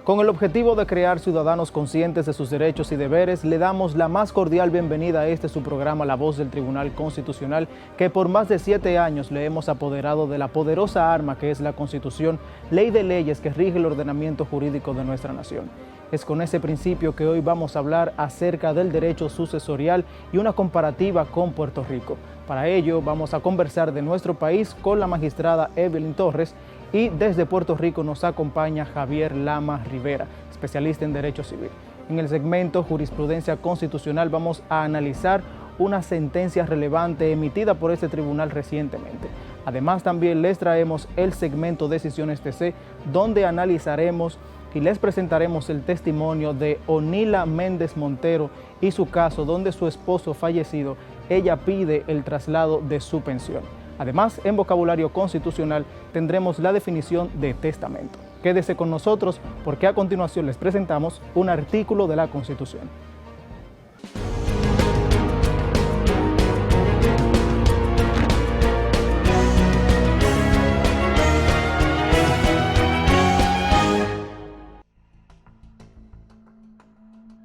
Con el objetivo de crear ciudadanos conscientes de sus derechos y deberes, le damos la más cordial bienvenida a su programa La Voz del Tribunal Constitucional, que por más de 7 años le hemos apoderado de la poderosa arma que es la Constitución, ley de leyes que rige el ordenamiento jurídico de nuestra nación. Es con ese principio que hoy vamos a hablar acerca del derecho sucesorial y una comparativa con Puerto Rico. Para ello vamos a conversar de nuestro país con la magistrada Evelyn Torres, y desde Puerto Rico nos acompaña Javier Lama Rivera, especialista en Derecho Civil. En el segmento Jurisprudencia Constitucional vamos a analizar una sentencia relevante emitida por este tribunal recientemente. Además, también les traemos el segmento Decisiones TC, donde analizaremos y les presentaremos el testimonio de Onila Méndez Montero y su caso donde su esposo fallecido, ella pide el traslado de su pensión. Además, en vocabulario constitucional tendremos la definición de testamento. Quédese con nosotros porque a continuación les presentamos un artículo de la Constitución.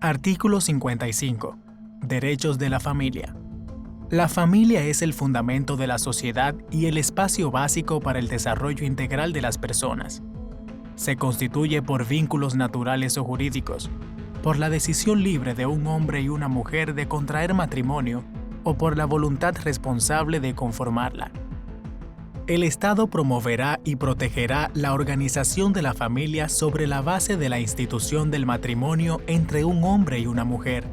Artículo 55. Derechos de la familia. La familia es el fundamento de la sociedad y el espacio básico para el desarrollo integral de las personas. Se constituye por vínculos naturales o jurídicos, por la decisión libre de un hombre y una mujer de contraer matrimonio o por la voluntad responsable de conformarla. El Estado promoverá y protegerá la organización de la familia sobre la base de la institución del matrimonio entre un hombre y una mujer.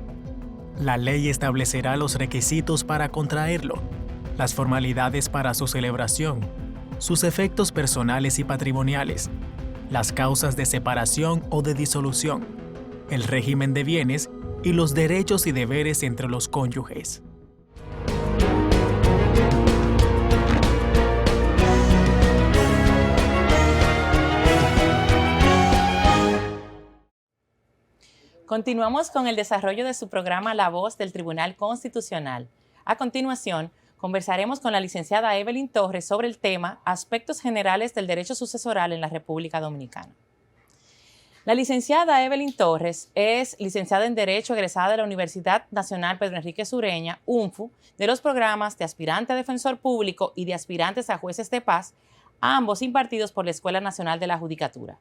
La ley establecerá los requisitos para contraerlo, las formalidades para su celebración, sus efectos personales y patrimoniales, las causas de separación o de disolución, el régimen de bienes y los derechos y deberes entre los cónyuges. Continuamos con el desarrollo de su programa La Voz del Tribunal Constitucional. A continuación, conversaremos con la licenciada Evelyn Torres sobre el tema Aspectos generales del derecho sucesoral en la República Dominicana. La licenciada Evelyn Torres es licenciada en Derecho egresada de la Universidad Nacional Pedro Enrique Sureña, UNFU, de los programas de aspirante a defensor público y de aspirantes a jueces de paz, ambos impartidos por la Escuela Nacional de la Judicatura.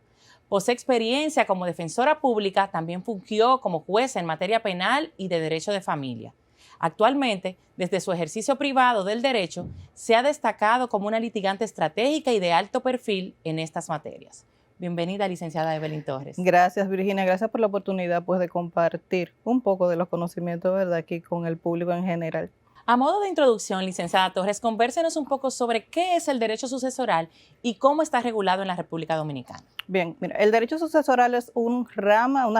Posee experiencia como defensora pública, también fungió como jueza en materia penal y de derecho de familia. Actualmente, desde su ejercicio privado del derecho, se ha destacado como una litigante estratégica y de alto perfil en estas materias. Bienvenida, licenciada Evelyn Torres. Gracias, Virginia. Gracias por la oportunidad de compartir un poco de los conocimientos, ¿verdad?, aquí con el público en general. A modo de introducción, licenciada Torres, convérsenos un poco sobre qué es el derecho sucesoral y cómo está regulado en la República Dominicana. Bien, mira, el derecho sucesoral es una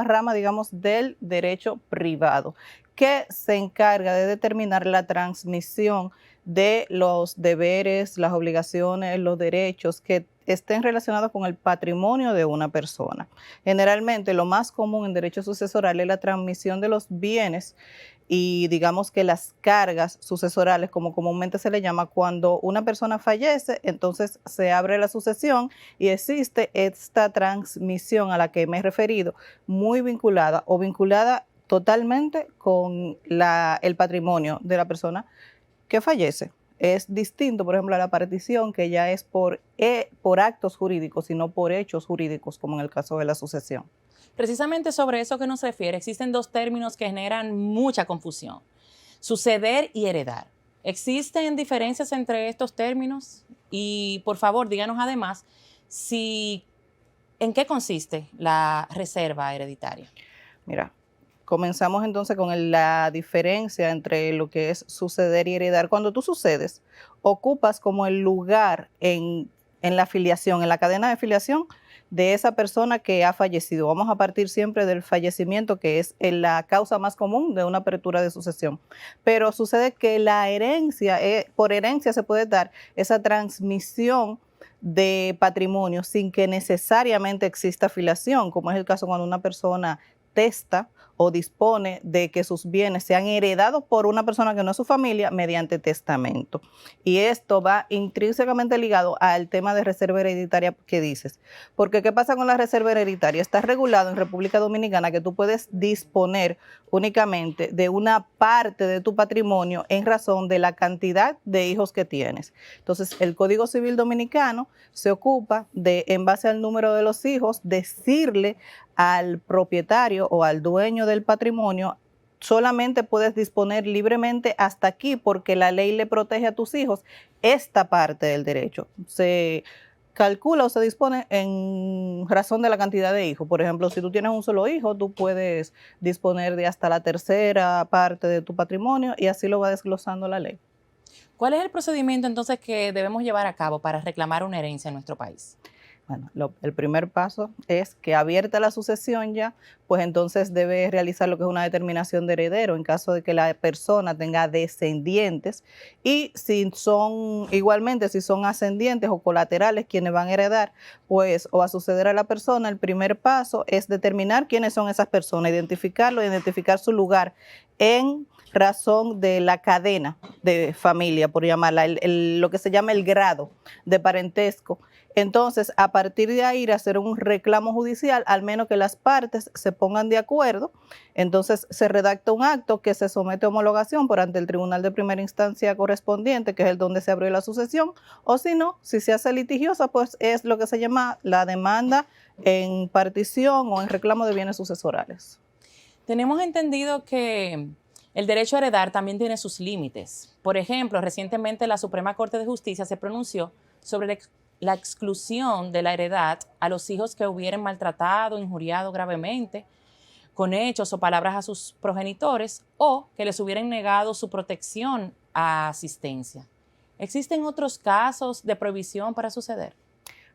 rama, digamos, del derecho privado que se encarga de determinar la transmisión de los deberes, las obligaciones, los derechos que estén relacionados con el patrimonio de una persona. Generalmente, lo más común en derecho sucesoral es la transmisión de los bienes y digamos que las cargas sucesorales, como comúnmente se le llama, cuando una persona fallece, entonces se abre la sucesión y existe esta transmisión a la que me he referido, muy vinculada o vinculada totalmente con el patrimonio de la persona que fallece. Es distinto, por ejemplo, a la partición, que ya es por actos jurídicos y no por hechos jurídicos, como en el caso de la sucesión. Precisamente sobre eso que nos refiere, existen dos términos que generan mucha confusión: suceder y heredar. ¿Existen diferencias entre estos términos? Y por favor, díganos además en qué consiste la reserva hereditaria. Mira, comenzamos entonces con la diferencia entre lo que es suceder y heredar. Cuando tú sucedes, ocupas como el lugar en la filiación, en la cadena de filiación de esa persona que ha fallecido. Vamos a partir siempre del fallecimiento, que es la causa más común de una apertura de sucesión. Pero sucede que la herencia, por herencia se puede dar esa transmisión de patrimonio sin que necesariamente exista filiación, como es el caso cuando una persona testa o dispone de que sus bienes sean heredados por una persona que no es su familia mediante testamento. Y esto va intrínsecamente ligado al tema de reserva hereditaria que dices. Porque ¿qué pasa con la reserva hereditaria? Está regulado en República Dominicana que tú puedes disponer únicamente de una parte de tu patrimonio en razón de la cantidad de hijos que tienes. Entonces, el Código Civil Dominicano se ocupa de, en base al número de los hijos, decirle al propietario o al dueño del patrimonio: solamente puedes disponer libremente hasta aquí porque la ley le protege a tus hijos esta parte del derecho. Se calcula o se dispone en razón de la cantidad de hijos. Por ejemplo, si tú tienes un solo hijo, tú puedes disponer de hasta la tercera parte de tu patrimonio y así lo va desglosando la ley. ¿Cuál es el procedimiento entonces que debemos llevar a cabo para reclamar una herencia en nuestro país? Bueno, el primer paso es que, abierta la sucesión ya, pues entonces debe realizar lo que es una determinación de heredero en caso de que la persona tenga descendientes, y si son igualmente, si son ascendientes o colaterales quienes van a heredar, pues, o a suceder a la persona, el primer paso es determinar quiénes son esas personas, identificarlo, identificar su lugar en razón de la cadena de familia, por llamarla, lo que se llama el grado de parentesco. Entonces, a partir de ahí, hacer un reclamo judicial, al menos que las partes se pongan de acuerdo. Entonces, se redacta un acto que se somete a homologación por ante el tribunal de primera instancia correspondiente, que es el donde se abrió la sucesión, o si no, si se hace litigiosa, pues es lo que se llama la demanda en partición o en reclamo de bienes sucesorales. Tenemos entendido que el derecho a heredar también tiene sus límites. Por ejemplo, recientemente la Suprema Corte de Justicia se pronunció sobre la exclusión de la heredad a los hijos que hubieran maltratado, injuriado gravemente, con hechos o palabras a sus progenitores, o que les hubieran negado su protección a asistencia. ¿Existen otros casos de prohibición para suceder?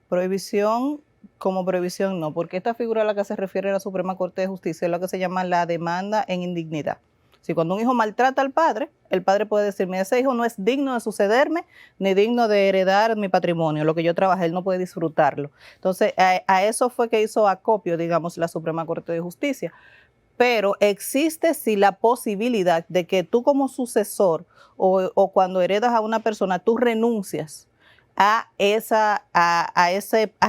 Prohibición como prohibición no, porque esta figura a la que se refiere la Suprema Corte de Justicia es lo que se llama la demanda en indignidad. Si cuando un hijo maltrata al padre, el padre puede decir: mira, ese hijo no es digno de sucederme, ni digno de heredar mi patrimonio, lo que yo trabajé, él no puede disfrutarlo. Entonces, a eso fue que hizo acopio, digamos, la Suprema Corte de Justicia. Pero existe sí la posibilidad de que tú como sucesor o cuando heredas a una persona, tú renuncias a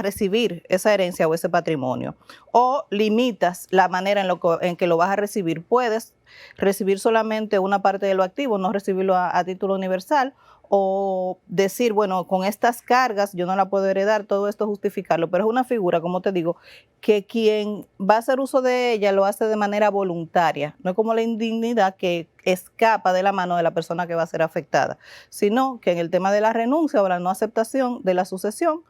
recibir esa herencia o ese patrimonio, o limitas la manera en que lo vas a recibir. Puedes recibir solamente una parte de lo activo, no recibirlo a título universal, o decir, bueno, con estas cargas yo no la puedo heredar, todo esto justificarlo, pero es una figura, como te digo, que quien va a hacer uso de ella lo hace de manera voluntaria, no es como la indignidad que escapa de la mano de la persona que va a ser afectada, sino que en el tema de la renuncia o la no aceptación de la sucesión,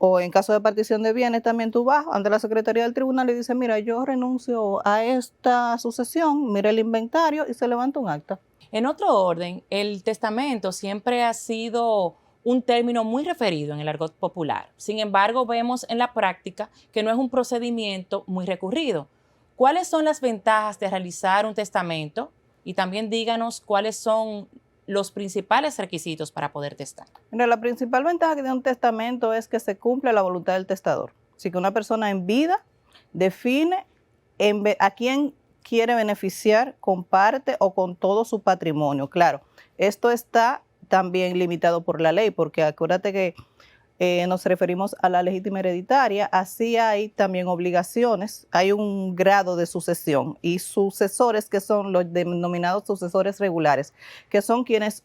o en caso de partición de bienes, también tú vas ante la Secretaría del Tribunal y dices: mira, yo renuncio a esta sucesión, mira el inventario, y se levanta un acta. En otro orden, el testamento siempre ha sido un término muy referido en el argot popular. Sin embargo, vemos en la práctica que no es un procedimiento muy recurrido. ¿Cuáles son las ventajas de realizar un testamento? Y también díganos cuáles son los principales requisitos para poder testar. Mira, la principal ventaja de un testamento es que se cumple la voluntad del testador. Así que una persona en vida define a quién quiere beneficiar con parte o con todo su patrimonio. Claro, esto está también limitado por la ley, porque acuérdate que nos referimos a la legítima hereditaria, así hay también obligaciones, hay un grado de sucesión y sucesores que son los denominados sucesores regulares, que son quienes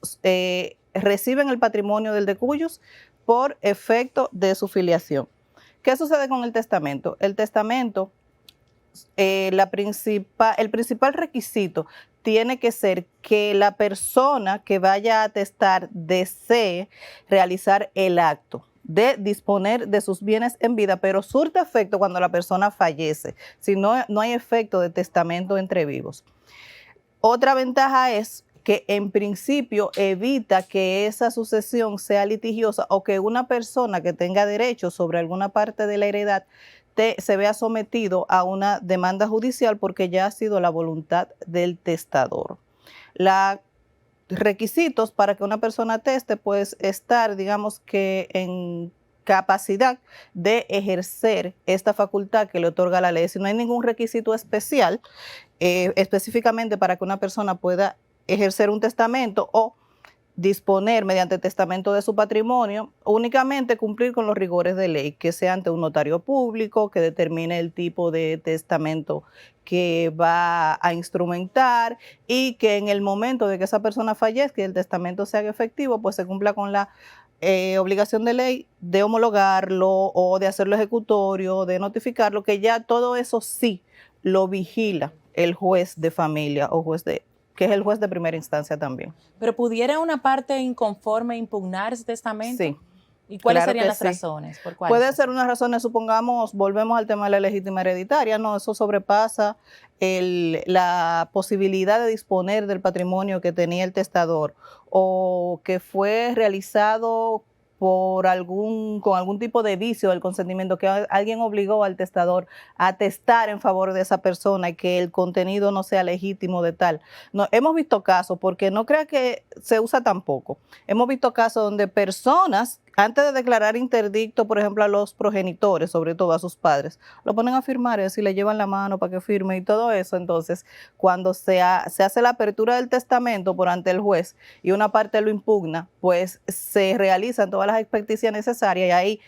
reciben el patrimonio del decuyos por efecto de su filiación. ¿Qué sucede con el testamento? El testamento, el principal requisito tiene que ser que la persona que vaya a testar desee realizar el acto de disponer de sus bienes en vida, pero surte efecto cuando la persona fallece. Si no, no hay efecto de testamento entre vivos. Otra ventaja es que en principio evita que esa sucesión sea litigiosa o que una persona que tenga derecho sobre alguna parte de la heredad se vea sometido a una demanda judicial porque ya ha sido la voluntad del testador. Los requisitos para que una persona teste, pues estar, digamos que en capacidad de ejercer esta facultad que le otorga la ley. Si no hay ningún requisito especial, específicamente para que una persona pueda ejercer un testamento o disponer mediante testamento de su patrimonio, únicamente cumplir con los rigores de ley, que sea ante un notario público, que determine el tipo de testamento que va a instrumentar y que en el momento de que esa persona fallezca y el testamento se haga efectivo, pues se cumpla con la obligación de ley de homologarlo o de hacerlo ejecutorio, de notificarlo, que ya todo eso sí lo vigila el juez de familia o que es el juez de primera instancia también. ¿Pero pudiera una parte inconforme impugnar ese testamento? Sí. ¿Y cuáles Claro serían que las sí. razones? ¿Por cuáles? Puede ser unas razones, supongamos, volvemos al tema de la legítima hereditaria, no, eso sobrepasa la posibilidad de disponer del patrimonio que tenía el testador o que fue realizado con algún tipo de vicio del consentimiento, que alguien obligó al testador a testar en favor de esa persona y que el contenido no sea legítimo de tal. No, hemos visto casos, porque no crea que se usa tampoco, hemos visto casos donde personas, antes de declarar interdicto, por ejemplo, a los progenitores, sobre todo a sus padres, lo ponen a firmar, es decir, le llevan la mano para que firme y todo eso. Entonces, cuando se hace la apertura del testamento por ante el juez y una parte lo impugna, pues se realizan todas las experticias necesarias y ahí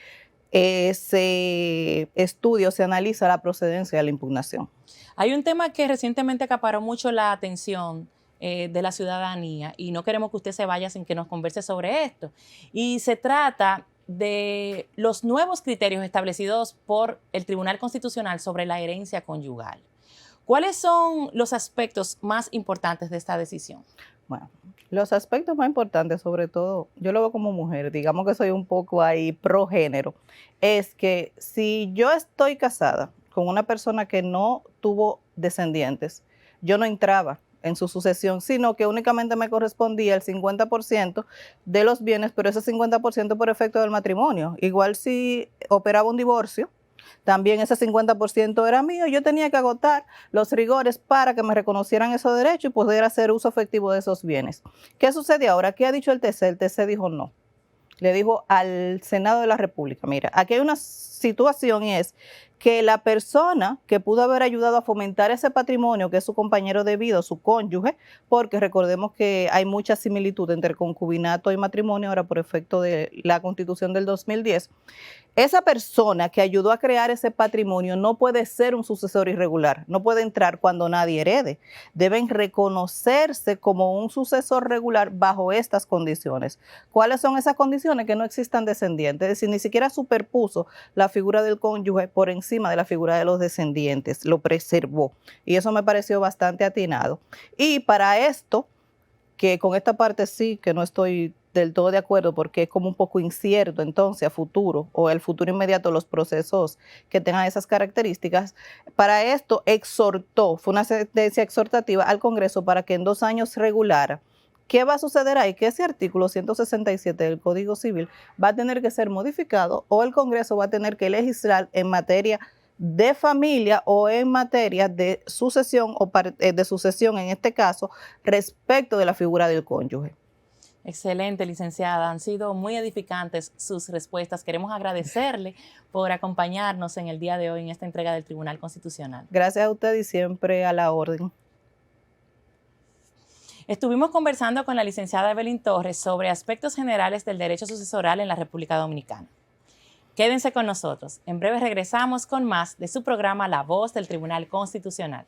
se estudia o se analiza la procedencia de la impugnación. Hay un tema que recientemente acaparó mucho la atención de la ciudadanía y no queremos que usted se vaya sin que nos converse sobre esto. Y se trata de los nuevos criterios establecidos por el Tribunal Constitucional sobre la herencia conyugal. ¿Cuáles son los aspectos más importantes de esta decisión? Bueno, los aspectos más importantes, sobre todo, yo lo veo como mujer, digamos que soy un poco ahí pro género, es que si yo estoy casada con una persona que no tuvo descendientes, yo no entraba en su sucesión, sino que únicamente me correspondía el 50% de los bienes, pero ese 50% por efecto del matrimonio. Igual si operaba un divorcio, también ese 50% era mío, yo tenía que agotar los rigores para que me reconocieran esos derechos y poder hacer uso efectivo de esos bienes. ¿Qué sucede ahora? ¿Qué ha dicho el TC? El TC dijo no. Le dijo al Senado de la República, mira, aquí hay una situación y es que la persona que pudo haber ayudado a fomentar ese patrimonio, que es su compañero de vida, su cónyuge, porque recordemos que hay mucha similitud entre concubinato y matrimonio ahora por efecto de la Constitución del 2010, esa persona que ayudó a crear ese patrimonio no puede ser un sucesor irregular, no puede entrar cuando nadie herede. Deben reconocerse como un sucesor regular bajo estas condiciones. ¿Cuáles son esas condiciones? Que no existan descendientes, es decir, ni siquiera superpuso la figura del cónyuge por encima de la figura de los descendientes, lo preservó. Y eso me pareció bastante atinado. Y para esto, que con esta parte sí que no estoy del todo de acuerdo porque es como un poco incierto entonces a futuro o el futuro inmediato los procesos que tengan esas características. Para esto fue una sentencia exhortativa al Congreso para que en 2 años regulara. ¿Qué va a suceder ahí? Que ese artículo 167 del Código Civil va a tener que ser modificado o el Congreso va a tener que legislar en materia de familia o en materia de sucesión o de sucesión en este caso respecto de la figura del cónyuge. Excelente, licenciada. Han sido muy edificantes sus respuestas. Queremos agradecerle por acompañarnos en el día de hoy en esta entrega del Tribunal Constitucional. Gracias a usted y siempre a la orden. Estuvimos conversando con la licenciada Evelyn Torres sobre aspectos generales del derecho sucesoral en la República Dominicana. Quédense con nosotros. En breve regresamos con más de su programa La Voz del Tribunal Constitucional.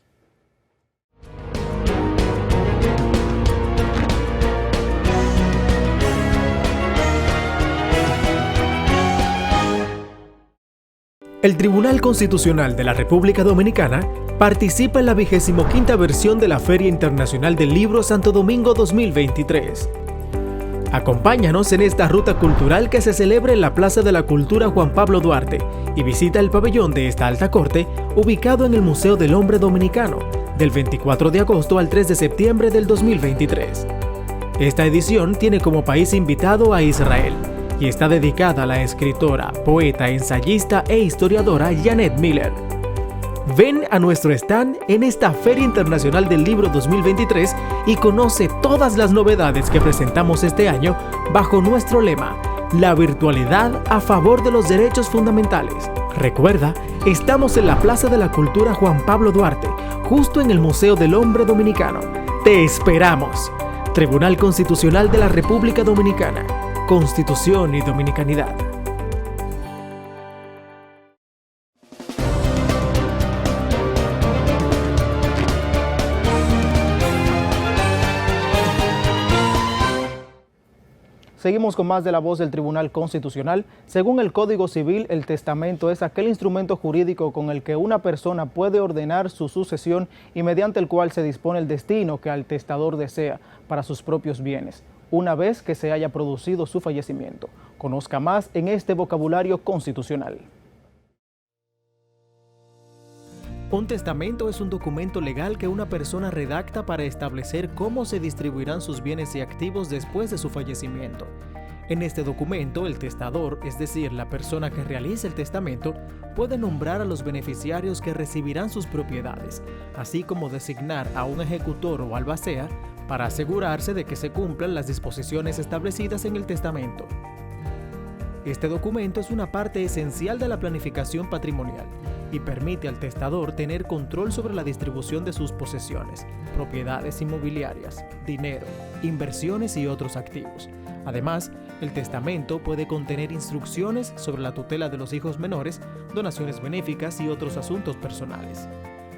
El Tribunal Constitucional de la República Dominicana participa en la 25ª versión de la Feria Internacional del Libro Santo Domingo 2023. Acompáñanos en esta ruta cultural que se celebra en la Plaza de la Cultura Juan Pablo Duarte y visita el pabellón de esta alta corte ubicado en el Museo del Hombre Dominicano del 24 de agosto al 3 de septiembre del 2023. Esta edición tiene como país invitado a Israel y está dedicada a la escritora, poeta, ensayista e historiadora Janet Miller. Ven a nuestro stand en esta Feria Internacional del Libro 2023 y conoce todas las novedades que presentamos este año bajo nuestro lema, la virtualidad a favor de los derechos fundamentales. Recuerda, estamos en la Plaza de la Cultura Juan Pablo Duarte, justo en el Museo del Hombre Dominicano. ¡Te esperamos! Tribunal Constitucional de la República Dominicana. Constitución y Dominicanidad. Seguimos con más de La Voz del Tribunal Constitucional. Según el Código Civil, el testamento es aquel instrumento jurídico con el que una persona puede ordenar su sucesión y mediante el cual se dispone el destino que el testador desea para sus propios bienes, una vez que se haya producido su fallecimiento. Conozca más en este vocabulario constitucional. Un testamento es un documento legal que una persona redacta para establecer cómo se distribuirán sus bienes y activos después de su fallecimiento. En este documento, el testador, es decir, la persona que realiza el testamento, puede nombrar a los beneficiarios que recibirán sus propiedades, así como designar a un ejecutor o albacea para asegurarse de que se cumplan las disposiciones establecidas en el testamento. Este documento es una parte esencial de la planificación patrimonial y permite al testador tener control sobre la distribución de sus posesiones, propiedades inmobiliarias, dinero, inversiones y otros activos. Además, el testamento puede contener instrucciones sobre la tutela de los hijos menores, donaciones benéficas y otros asuntos personales.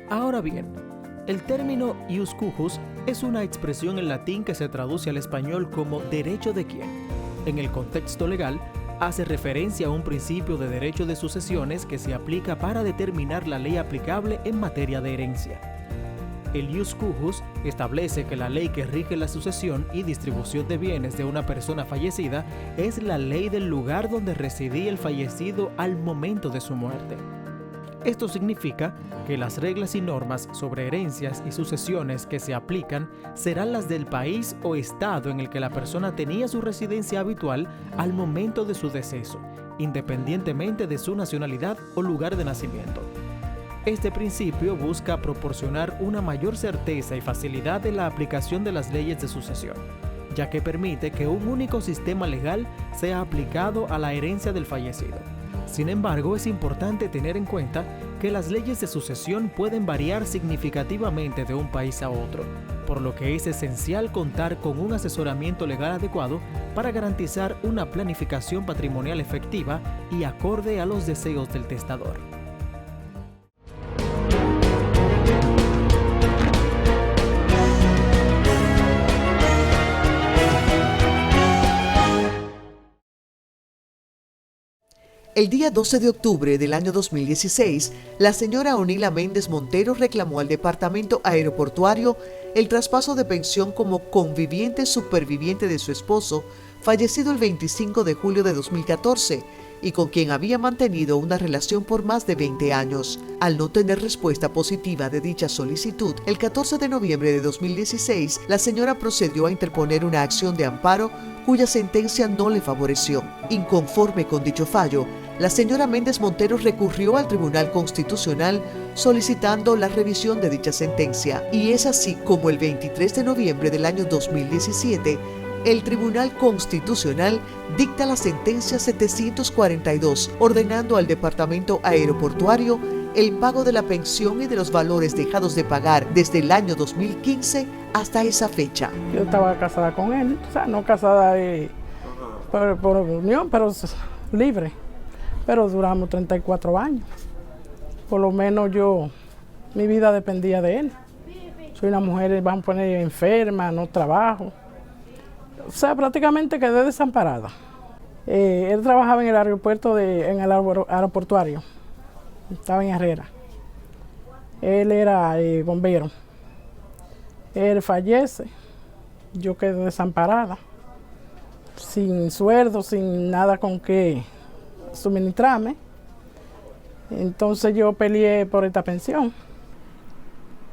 Ahora bien, el término ius cujus es una expresión en latín que se traduce al español como derecho de quién. En el contexto legal, hace referencia a un principio de derecho de sucesiones que se aplica para determinar la ley aplicable en materia de herencia. El ius cujus establece que la ley que rige la sucesión y distribución de bienes de una persona fallecida es la ley del lugar donde residía el fallecido al momento de su muerte. Esto significa que las reglas y normas sobre herencias y sucesiones que se aplican serán las del país o estado en el que la persona tenía su residencia habitual al momento de su deceso, independientemente de su nacionalidad o lugar de nacimiento. Este principio busca proporcionar una mayor certeza y facilidad en la aplicación de las leyes de sucesión, ya que permite que un único sistema legal sea aplicado a la herencia del fallecido. Sin embargo, es importante tener en cuenta que las leyes de sucesión pueden variar significativamente de un país a otro, por lo que es esencial contar con un asesoramiento legal adecuado para garantizar una planificación patrimonial efectiva y acorde a los deseos del testador. El día 12 de octubre del año 2016, la señora Onila Méndez Montero reclamó al Departamento Aeroportuario el traspaso de pensión como conviviente superviviente de su esposo, fallecido el 25 de julio de 2014, y con quien había mantenido una relación por más de 20 años. Al no tener respuesta positiva de dicha solicitud, el 14 de noviembre de 2016, la señora procedió a interponer una acción de amparo cuya sentencia no le favoreció. Inconforme con dicho fallo, la señora Méndez Montero recurrió al Tribunal Constitucional solicitando la revisión de dicha sentencia. Y es así como el 23 de noviembre del año 2017, el Tribunal Constitucional dicta la sentencia 742, ordenando al Departamento Aeroportuario el pago de la pensión y de los valores dejados de pagar desde el año 2015 hasta esa fecha. Yo estaba casada con él, o sea, no casada por unión, pero libre. Pero duramos 34 años. Por lo menos mi vida dependía de él. Soy una mujer, van a poner enferma, no trabajo. O sea, prácticamente quedé desamparada. Él trabajaba en el aeropuerto, en el aeroportuario. Estaba en Herrera. Él era bombero. Él fallece. Yo quedé desamparada. Sin sueldo, sin nada con qué suministrarme. Entonces yo peleé por esta pensión.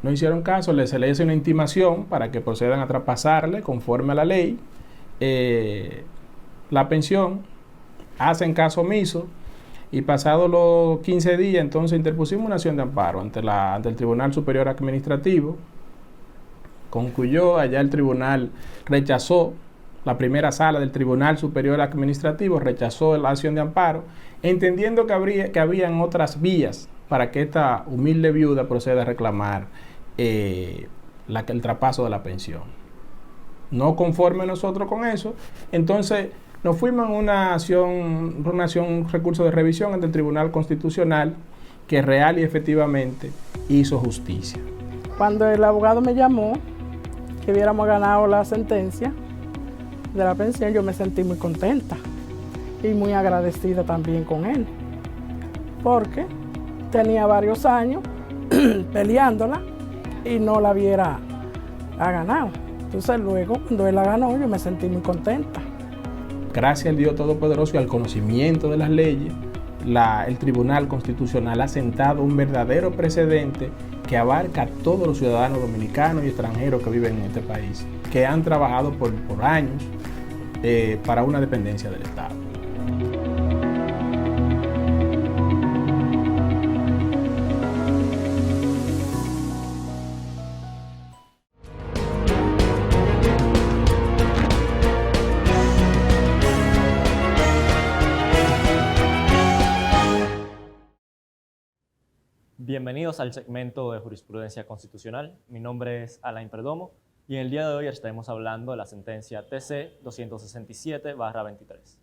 No hicieron caso, se le hizo una intimación para que procedan a traspasarle conforme a la ley la pensión, hacen caso omiso y pasados los 15 días entonces interpusimos una acción de amparo ante el Tribunal Superior Administrativo. Concluyó, allá el tribunal rechazó, la primera sala del Tribunal Superior Administrativo rechazó la acción de amparo, entendiendo que habían otras vías para que esta humilde viuda proceda a reclamar el traspaso de la pensión. No conforme nosotros con eso, entonces nos fuimos en un recurso de revisión ante el Tribunal Constitucional que real y efectivamente hizo justicia. Cuando el abogado me llamó, que hubiéramos ganado la sentencia de la pensión, yo me sentí muy contenta y muy agradecida también con él, porque tenía varios años peleándola y no la hubiera ganado. Entonces luego, cuando él la ganó, yo me sentí muy contenta. Gracias al Dios Todopoderoso y al conocimiento de las leyes, el Tribunal Constitucional ha sentado un verdadero precedente que abarca a todos los ciudadanos dominicanos y extranjeros que viven en este país, que han trabajado por años para una dependencia del Estado. Bienvenidos al segmento de Jurisprudencia Constitucional. Mi nombre es Alain Perdomo y en el día de hoy estaremos hablando de la sentencia TC 267/23.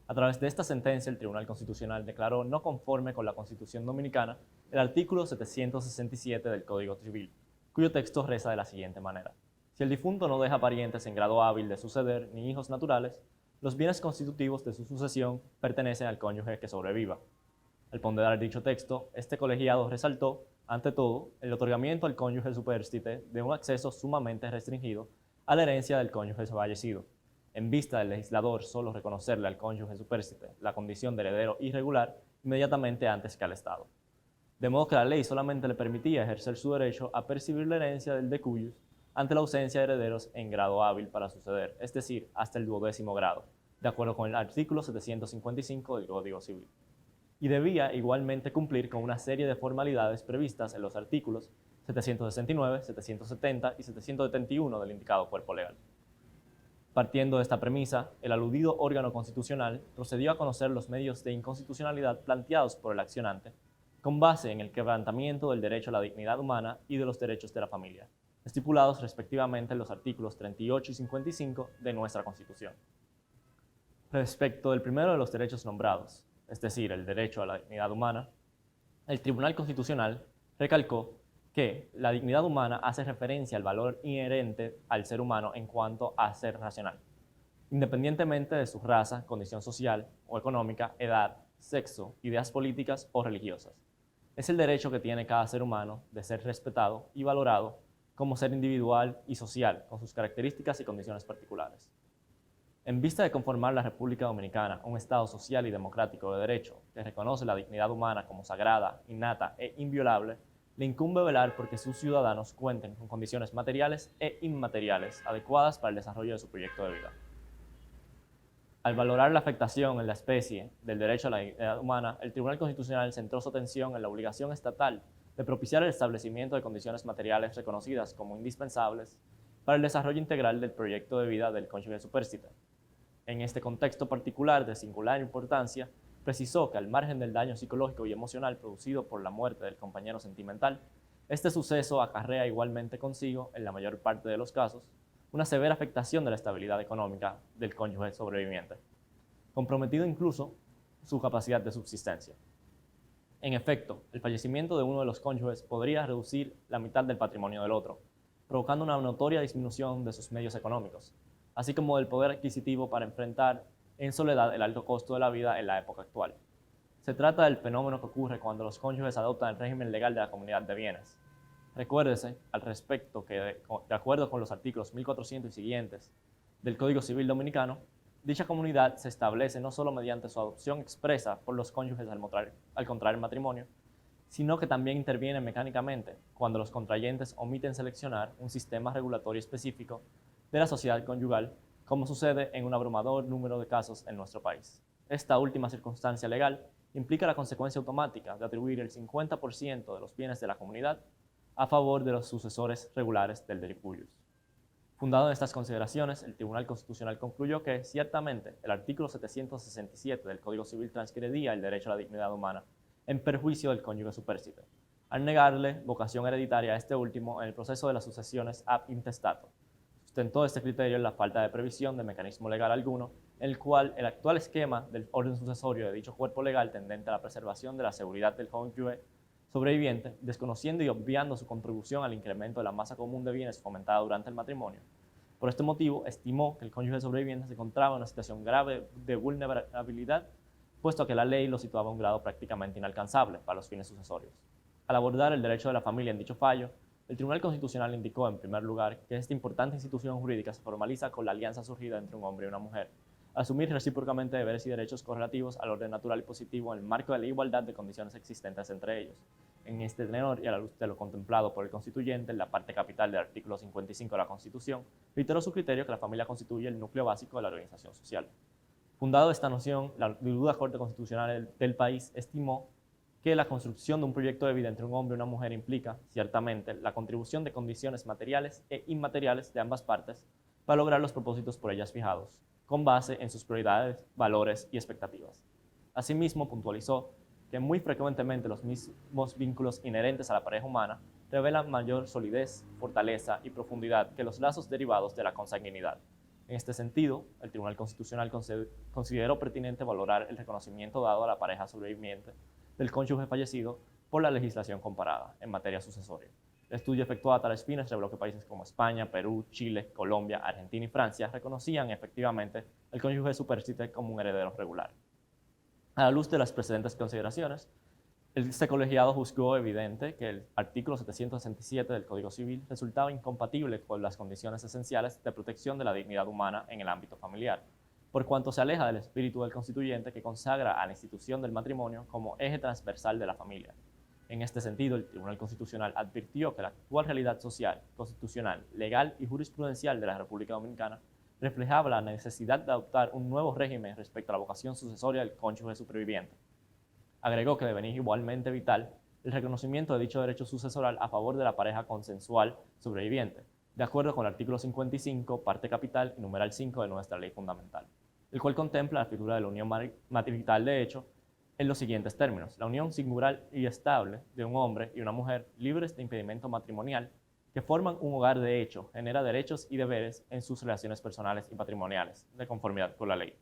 A través de esta sentencia, el Tribunal Constitucional declaró no conforme con la Constitución Dominicana el artículo 767 del Código Civil, cuyo texto reza de la siguiente manera: si el difunto no deja parientes en grado hábil de suceder ni hijos naturales, los bienes constitutivos de su sucesión pertenecen al cónyuge que sobreviva. Al ponderar dicho texto, este colegiado resaltó, ante todo, el otorgamiento al cónyuge supérstite de un acceso sumamente restringido a la herencia del cónyuge fallecido, en vista del legislador solo reconocerle al cónyuge supérstite la condición de heredero irregular inmediatamente antes que al Estado. De modo que la ley solamente le permitía ejercer su derecho a percibir la herencia del de cuyos ante la ausencia de herederos en grado hábil para suceder, es decir, hasta el 12º grado, de acuerdo con el artículo 755 del Código Civil. Y debía igualmente cumplir con una serie de formalidades previstas en los artículos 769, 770 y 771 del indicado cuerpo legal. Partiendo de esta premisa, el aludido órgano constitucional procedió a conocer los medios de inconstitucionalidad planteados por el accionante, con base en el quebrantamiento del derecho a la dignidad humana y de los derechos de la familia, estipulados respectivamente en los artículos 38 y 55 de nuestra Constitución. Respecto del primero de los derechos nombrados, es decir, el derecho a la dignidad humana, el Tribunal Constitucional recalcó que la dignidad humana hace referencia al valor inherente al ser humano en cuanto a ser racional, independientemente de su raza, condición social o económica, edad, sexo, ideas políticas o religiosas. Es el derecho que tiene cada ser humano de ser respetado y valorado como ser individual y social, con sus características y condiciones particulares. En vista de conformar la República Dominicana un Estado social y democrático de derecho que reconoce la dignidad humana como sagrada, innata e inviolable, le incumbe velar porque sus ciudadanos cuenten con condiciones materiales e inmateriales adecuadas para el desarrollo de su proyecto de vida. Al valorar la afectación en la especie del derecho a la dignidad humana, el Tribunal Constitucional centró su atención en la obligación estatal de propiciar el establecimiento de condiciones materiales reconocidas como indispensables para el desarrollo integral del proyecto de vida del cónyuge supérstite. En este contexto particular de singular importancia, precisó que al margen del daño psicológico y emocional producido por la muerte del compañero sentimental, este suceso acarrea igualmente consigo, en la mayor parte de los casos, una severa afectación de la estabilidad económica del cónyuge sobreviviente, comprometido incluso su capacidad de subsistencia. En efecto, el fallecimiento de uno de los cónyuges podría reducir la mitad del patrimonio del otro, provocando una notoria disminución de sus medios económicos, así como del poder adquisitivo para enfrentar en soledad el alto costo de la vida en la época actual. Se trata del fenómeno que ocurre cuando los cónyuges adoptan el régimen legal de la comunidad de bienes. Recuérdese al respecto que, de acuerdo con los artículos 1400 y siguientes del Código Civil Dominicano, dicha comunidad se establece no solo mediante su adopción expresa por los cónyuges al contraer matrimonio, sino que también interviene mecánicamente cuando los contrayentes omiten seleccionar un sistema regulatorio específico de la sociedad conyugal, como sucede en un abrumador número de casos en nuestro país. Esta última circunstancia legal implica la consecuencia automática de atribuir el 50% de los bienes de la comunidad a favor de los sucesores regulares del deliculius. Fundado en estas consideraciones, el Tribunal Constitucional concluyó que, ciertamente, el artículo 767 del Código Civil transgredía el derecho a la dignidad humana en perjuicio del cónyuge supérstite, al negarle vocación hereditaria a este último en el proceso de las sucesiones ab intestato. Sustentó este criterio en la falta de previsión de mecanismo legal alguno, en el cual el actual esquema del orden sucesorio de dicho cuerpo legal tendente a la preservación de la seguridad del cónyuge sobreviviente, desconociendo y obviando su contribución al incremento de la masa común de bienes fomentada durante el matrimonio. Por este motivo, estimó que el cónyuge sobreviviente se encontraba en una situación grave de vulnerabilidad, puesto que la ley lo situaba a un grado prácticamente inalcanzable para los fines sucesorios. Al abordar el derecho de la familia en dicho fallo, el Tribunal Constitucional indicó, en primer lugar, que esta importante institución jurídica se formaliza con la alianza surgida entre un hombre y una mujer, al asumir recíprocamente deberes y derechos correlativos al orden natural y positivo en el marco de la igualdad de condiciones existentes entre ellos. En este tenor y a la luz de lo contemplado por el constituyente en la parte capital del artículo 55 de la Constitución, reiteró su criterio que la familia constituye el núcleo básico de la organización social. Fundado esta noción, la diluda Corte Constitucional del país estimó que la construcción de un proyecto de vida entre un hombre y una mujer implica, ciertamente, la contribución de condiciones materiales e inmateriales de ambas partes para lograr los propósitos por ellas fijados, con base en sus prioridades, valores y expectativas. Asimismo, puntualizó que muy frecuentemente los mismos vínculos inherentes a la pareja humana revelan mayor solidez, fortaleza y profundidad que los lazos derivados de la consanguinidad. En este sentido, el Tribunal Constitucional consideró pertinente valorar el reconocimiento dado a la pareja sobreviviente del cónyuge fallecido por la legislación comparada en materia sucesoria. El estudio efectuado a tales fines reveló que países como España, Perú, Chile, Colombia, Argentina y Francia reconocían efectivamente al cónyuge supérstite como un heredero regular. A la luz de las precedentes consideraciones, este colegiado juzgó evidente que el artículo 767 del Código Civil resultaba incompatible con las condiciones esenciales de protección de la dignidad humana en el ámbito familiar, por cuanto se aleja del espíritu del constituyente que consagra a la institución del matrimonio como eje transversal de la familia. En este sentido, el Tribunal Constitucional advirtió que la actual realidad social, constitucional, legal y jurisprudencial de la República Dominicana reflejaba la necesidad de adoptar un nuevo régimen respecto a la vocación sucesoria del cónyuge superviviente. Agregó que devenía igualmente vital el reconocimiento de dicho derecho sucesoral a favor de la pareja consensual sobreviviente, de acuerdo con el artículo 55, parte capital y numeral 5 de nuestra ley fundamental, el cual contempla la figura de la unión marital de hecho en los siguientes términos: la unión singular y estable de un hombre y una mujer libres de impedimento matrimonial que forman un hogar de hecho, genera derechos y deberes en sus relaciones personales y patrimoniales, de conformidad con la ley.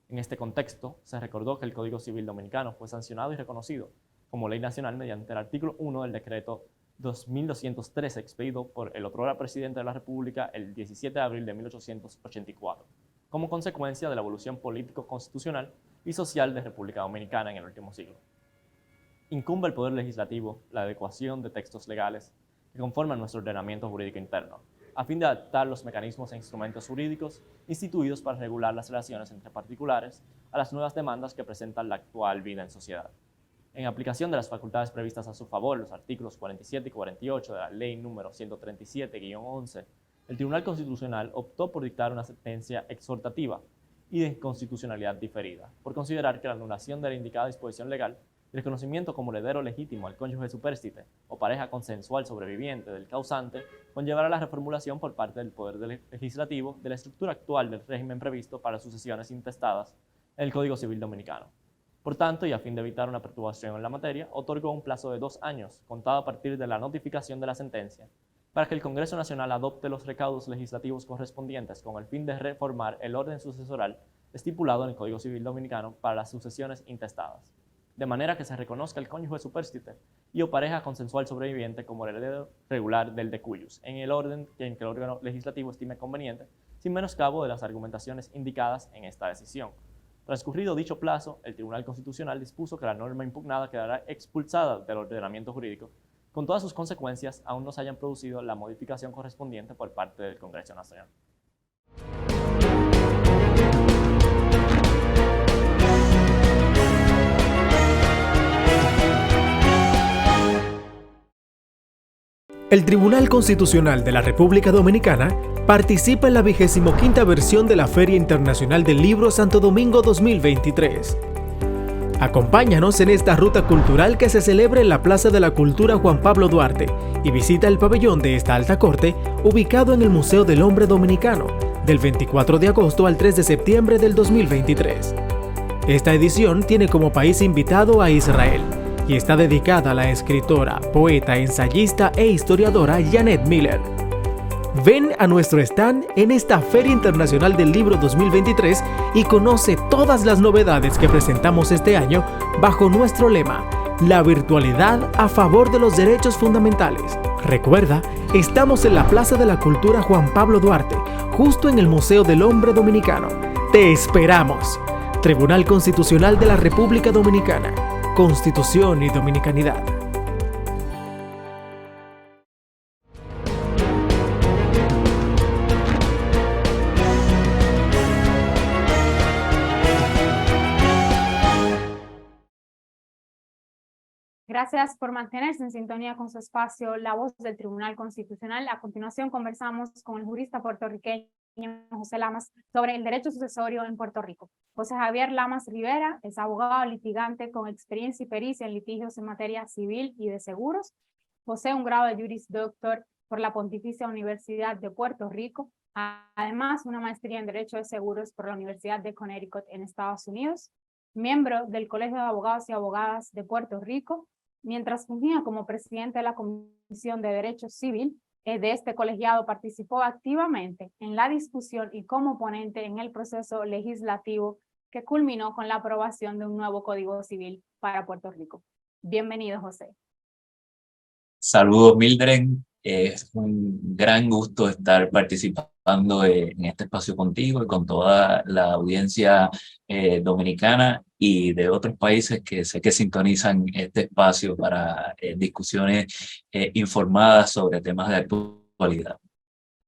En este contexto, se recordó que el Código Civil Dominicano fue sancionado y reconocido como ley nacional mediante el artículo 1 del decreto 2213, expedido por el otrora presidente de la República el 17 de abril de 1884, como consecuencia de la evolución político-constitucional y social de República Dominicana en el último siglo. Incumbe al Poder Legislativo la adecuación de textos legales que conforman nuestro ordenamiento jurídico interno, a fin de adaptar los mecanismos e instrumentos jurídicos instituidos para regular las relaciones entre particulares a las nuevas demandas que presenta la actual vida en sociedad. En aplicación de las facultades previstas a su favor, los artículos 47 y 48 de la Ley número 137-11, el Tribunal Constitucional optó por dictar una sentencia exhortativa y de constitucionalidad diferida, por considerar que la anulación de la indicada disposición legal, el reconocimiento como heredero legítimo al cónyuge supérstite o pareja consensual sobreviviente del causante conllevará la reformulación por parte del Poder Legislativo de la estructura actual del régimen previsto para sucesiones intestadas en el Código Civil Dominicano. Por tanto, y a fin de evitar una perturbación en la materia, otorgó un plazo de 2 años, contado a partir de la notificación de la sentencia, para que el Congreso Nacional adopte los recaudos legislativos correspondientes con el fin de reformar el orden sucesoral estipulado en el Código Civil Dominicano para las sucesiones intestadas, de manera que se reconozca el cónyuge supérstite y o pareja consensual sobreviviente como heredero regular del de cuyos, en el orden en que el órgano legislativo estime conveniente, sin menoscabo de las argumentaciones indicadas en esta decisión. Transcurrido dicho plazo, el Tribunal Constitucional dispuso que la norma impugnada quedará expulsada del ordenamiento jurídico, con todas sus consecuencias, aún no se hayan producido la modificación correspondiente por parte del Congreso Nacional. El Tribunal Constitucional de la República Dominicana participa en la 25ª versión de la Feria Internacional del Libro Santo Domingo 2023. Acompáñanos en esta ruta cultural que se celebra en la Plaza de la Cultura Juan Pablo Duarte y visita el pabellón de esta alta corte ubicado en el Museo del Hombre Dominicano del 24 de agosto al 3 de septiembre del 2023. Esta edición tiene como país invitado a Israel, y está dedicada a la escritora, poeta, ensayista e historiadora Janet Miller. Ven a nuestro stand en esta Feria Internacional del Libro 2023 y conoce todas las novedades que presentamos este año bajo nuestro lema, la virtualidad a favor de los derechos fundamentales. Recuerda, estamos en la Plaza de la Cultura Juan Pablo Duarte, justo en el Museo del Hombre Dominicano. ¡Te esperamos! Tribunal Constitucional de la República Dominicana. Constitución y Dominicanidad. Gracias por mantenerse en sintonía con su espacio La Voz del Tribunal Constitucional. A continuación conversamos con el jurista puertorriqueño José Lamas sobre el derecho sucesorio en Puerto Rico. José Javier Lamas Rivera es abogado litigante con experiencia y pericia en litigios en materia civil y de seguros. Posee un grado de Juris Doctor por la Pontificia Universidad de Puerto Rico. Además, una maestría en Derecho de Seguros por la Universidad de Connecticut en Estados Unidos. Miembro del Colegio de Abogados y Abogadas de Puerto Rico. Mientras fungía como presidente de la Comisión de Derecho Civil de este colegiado, participó activamente en la discusión y como ponente en el proceso legislativo que culminó con la aprobación de un nuevo Código Civil para Puerto Rico. Bienvenido, José. Saludos, Mildred. Es un gran gusto estar participando en este espacio contigo y con toda la audiencia dominicana y de otros países que sé que sintonizan este espacio para discusiones informadas sobre temas de actualidad.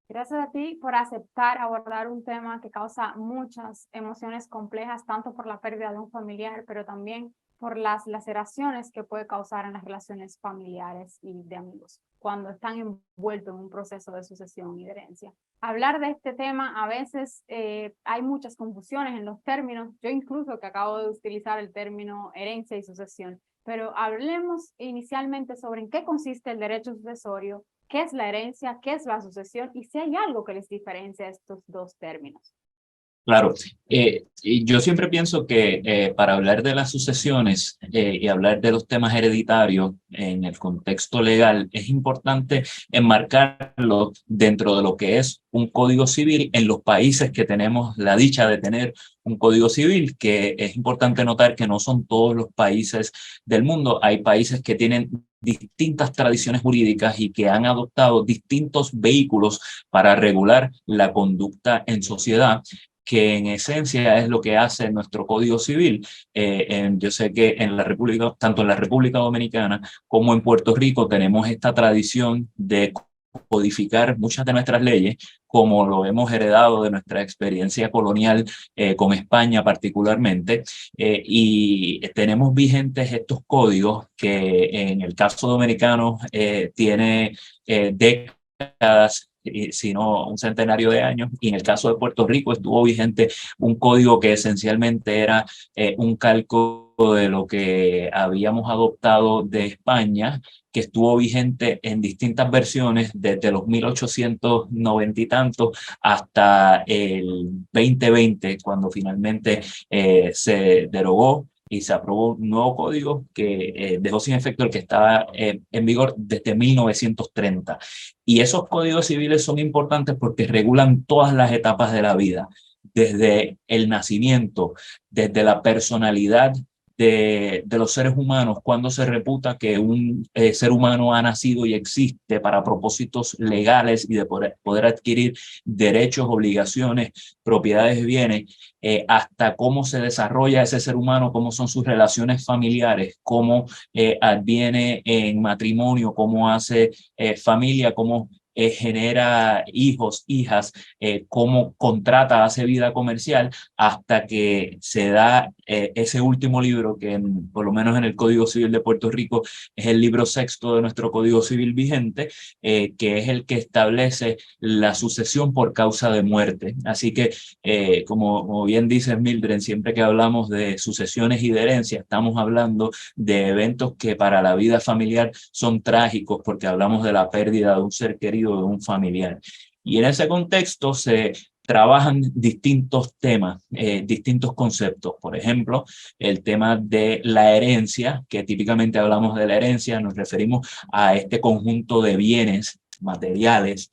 Gracias a ti por aceptar abordar un tema que causa muchas emociones complejas, tanto por la pérdida de un familiar, pero también por las laceraciones que puede causar en las relaciones familiares y de amigos cuando están envueltos en un proceso de sucesión y de herencia. Hablar de este tema a veces hay muchas confusiones en los términos, yo incluso que acabo de utilizar el término herencia y sucesión, pero hablemos inicialmente sobre en qué consiste el derecho sucesorio, qué es la herencia, qué es la sucesión y si hay algo que les diferencia estos dos términos. Claro, y yo siempre pienso que para hablar de las sucesiones y hablar de los temas hereditarios en el contexto legal es importante enmarcarlo dentro de lo que es un código civil en los países que tenemos la dicha de tener un código civil, que es importante notar que no son todos los países del mundo. Hay países que tienen distintas tradiciones jurídicas y que han adoptado distintos vehículos para regular la conducta en sociedad, que en esencia es lo que hace nuestro Código Civil. Yo sé que en la República, tanto en la República Dominicana como en Puerto Rico, tenemos esta tradición de codificar muchas de nuestras leyes, como lo hemos heredado de nuestra experiencia colonial con España particularmente, y tenemos vigentes estos códigos que en el caso dominicano tiene décadas, sino un centenario de años, y en el caso de Puerto Rico estuvo vigente un código que esencialmente era un calco de lo que habíamos adoptado de España, que estuvo vigente en distintas versiones desde los 1890 y tantos hasta el 2020, cuando finalmente se derogó y se aprobó un nuevo código que dejó sin efecto el que estaba en vigor desde 1930. Y esos códigos civiles son importantes porque regulan todas las etapas de la vida, desde el nacimiento, desde la personalidad de los seres humanos, cuando se reputa que un ser humano ha nacido y existe para propósitos legales y de poder adquirir derechos, obligaciones, propiedades, bienes, hasta cómo se desarrolla ese ser humano, cómo son sus relaciones familiares, cómo adviene en matrimonio, cómo hace familia, cómo genera hijos, hijas, cómo contrata, hace vida comercial, hasta que se da ese último libro que por lo menos en el Código Civil de Puerto Rico es el libro sexto de nuestro Código Civil vigente, que es el que establece la sucesión por causa de muerte. Así que, como bien dice Mildred, siempre que hablamos de sucesiones y de herencia, estamos hablando de eventos que para la vida familiar son trágicos, porque hablamos de la pérdida de un ser querido, de un familiar. Y en ese contexto se trabajan distintos temas, distintos conceptos. Por ejemplo, el tema de la herencia, que típicamente hablamos de la herencia, nos referimos a este conjunto de bienes materiales,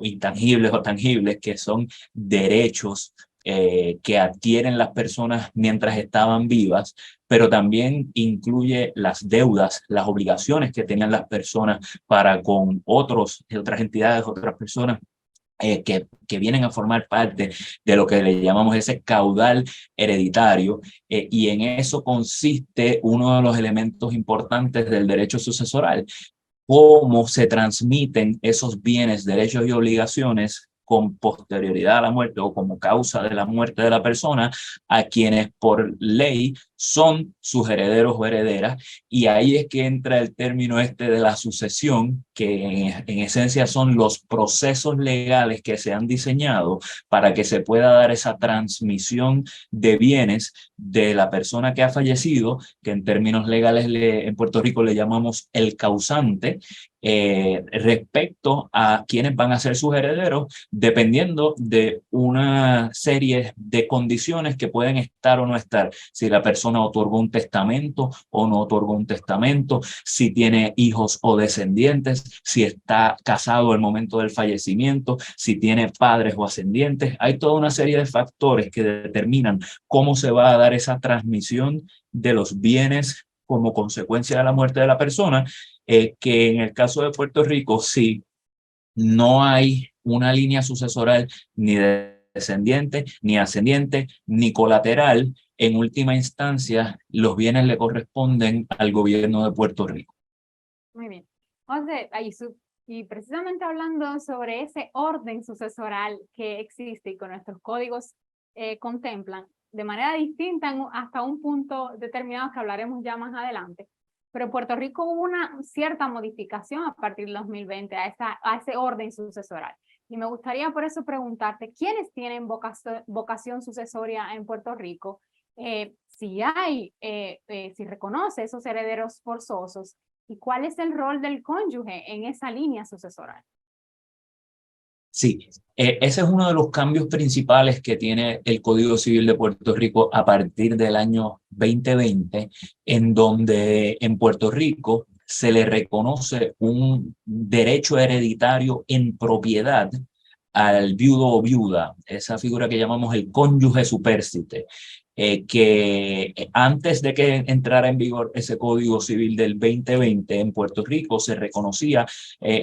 intangibles o tangibles, que son derechos que adquieren las personas mientras estaban vivas, pero también incluye las deudas, las obligaciones que tenían las personas para con otras entidades, otras personas, que vienen a formar parte de lo que le llamamos ese caudal hereditario, y en eso consiste uno de los elementos importantes del derecho sucesoral: cómo se transmiten esos bienes, derechos y obligaciones con posterioridad a la muerte o como causa de la muerte de la persona a quienes por ley son sus herederos o herederas. Y ahí es que entra el término este de la sucesión, que en esencia son los procesos legales que se han diseñado para que se pueda dar esa transmisión de bienes de la persona que ha fallecido, que en términos legales en Puerto Rico le llamamos el causante, respecto a quienes van a ser sus herederos, dependiendo de una serie de condiciones que pueden estar o no estar. Si la persona otorgó un testamento o no otorgó un testamento, si tiene hijos o descendientes, si está casado al momento del fallecimiento, si tiene padres o ascendientes. Hay toda una serie de factores que determinan cómo se va a dar esa transmisión de los bienes como consecuencia de la muerte de la persona, que en el caso de Puerto Rico, si no hay una línea sucesoral ni de descendiente, ni ascendiente, ni colateral, en última instancia los bienes le corresponden al gobierno de Puerto Rico. Muy bien. José, y precisamente hablando sobre ese orden sucesoral que existe y que nuestros códigos contemplan de manera distinta hasta un punto determinado que hablaremos ya más adelante. Pero en Puerto Rico hubo una cierta modificación a partir del 2020 a ese orden sucesoral. Y me gustaría por eso preguntarte, ¿quiénes tienen vocación sucesoria en Puerto Rico? Si reconoce esos herederos forzosos, ¿y cuál es el rol del cónyuge en esa línea sucesoral? Sí, ese es uno de los cambios principales que tiene el Código Civil de Puerto Rico a partir del año 2020, en donde en Puerto Rico se le reconoce un derecho hereditario en propiedad al viudo o viuda, esa figura que llamamos el cónyuge supérstite, que antes de que entrara en vigor ese Código Civil del 2020 en Puerto Rico se reconocía